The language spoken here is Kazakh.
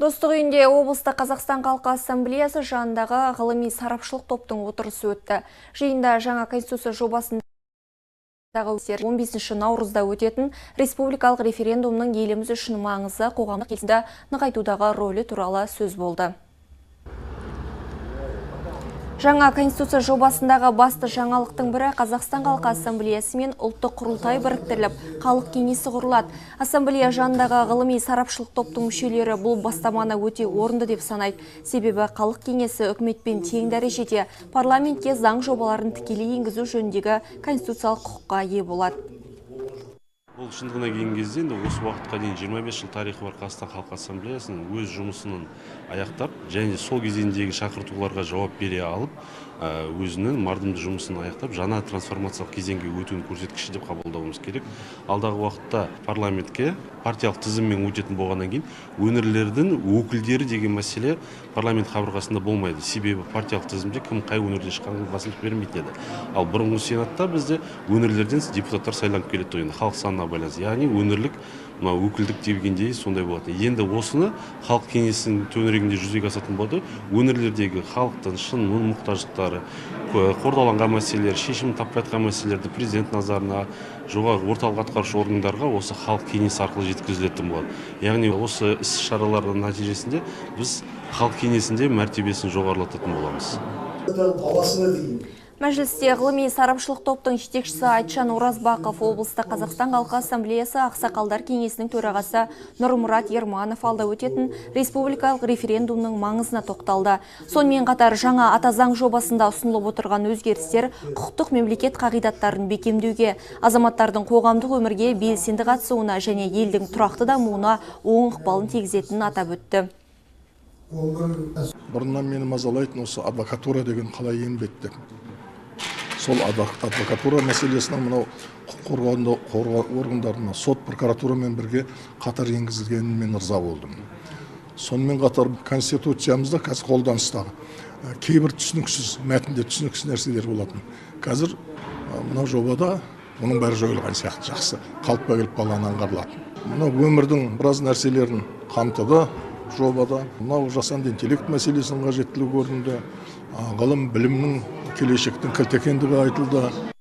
Достық үйінде облыста Қазақстан халқы ассамблеясы жанындағы ғылыми сарапшылық топтың отырысы өтті. Жиында жаңа конституция жобасындағы 15 наурызда өтетін республикалық референдумның еліміз үшін маңызы, қоғамдық келісімді нығайтудағы рөлі туралы сөз болды. Жаңа конституция жобасындағы басты жаңалықтың бірі Қазақстан халқы ассамблеясы мен ұлттық құрылтай біріктіріліп, халық кеңесі құрылады. Ассамблея жанындағы ғылыми сарапшылық топтың мүшелері бұл бастаманы өте орынды деп санайды. Себебі халық кеңесі үкіметпен тең дәрежеде парламентке заң жобаларын тікелей енгізу жөніндегі конституциялық құқыққа ие болады. Бұл шындығына келген кезде осы уақытқа дейін 25 жыл тарихы бар Қазақстан халқы ассамблеясының өз жұмысының аяқтап, және сол кезеңдегі шақыртуларға жауап бере алып, өзінің мардымды жұмысын аяқтап, жаңа трансформациялық кезеңге өтуін көрсеткіші деп қабылдауымыз керек. Алдағы уақытта парламентке партиялық тізіммен өтетін болғаннан кейін өңірлердің өкілдері деген мәселе парламент қабырғасында болмайды. Себебі партиялық тізімде кім қай өңірден шыққанға басымдық бермейтін еді. Ал бұрынғы сенатта бізде өңірлерден депутаттар сайланып келеді енді халық санына байланысты. Яғни өңірлік өкілдік дегендей сондай болады. Енді осыны халық кеңесінің төңірегінде жүзеге асатын болады. Өңірлердегі халықтың шын мұқтаждықтары, қордаланған мәселелер, шешімін таппай жатқан мәселелерді президент назарына, жоғарғы орталық атқарушы органдарға осы халық кеңесі арқылы жеткізілетін болады. Яғни осы іс-шаралардың нәтижесінде біз халық кеңесінде мәртебесін жоғарылататын боламыз. Мәжілісте ғылыми сарапшылық топтың жетекшісі Айтжан Оразбақов, облыста Қазақстан халқы ассамблеясы ақсақалдар кеңесінің төрағасы Нұрмұрат Ерманов алда өтетін республикалық референдумның маңызына тоқталды. Сонымен қатар жаңа ата заң жобасында ұсынылып отырған өзгерістер құқықтық мемлекет қағидаттарын бекемдеуге, азаматтардың қоғамдық өмірге белсенді қатысуына және елдің тұрақты дамуына оң ықпалын тигізетінін атап өтті. Бұрыннан мені мазалайтын осы адвокатура деген қалай енбетті. Сол адвокатура мәселесінің мынау құқық қорғау органдарына, сот прокуратурамен бірге қатар енгізілгеніне мен ырза болдым. Сонымен қатар конституциямызда қазір қолданыстағы кейбір түсініксіз, мәтінде түсініксіз нәрселер болатын. Қазір мынау жобада оның бәрі жойылған сияқты жақсы, қалыпқа келіп қалғаны аңғарылады. Мынау өмірдің біраз нәрселерін қамтыды жобада. Мынау жасанды интеллект мәселесінің қажеттілігі көрінді. Ғылым, білімнің келешектің кілт екендігі айтылды.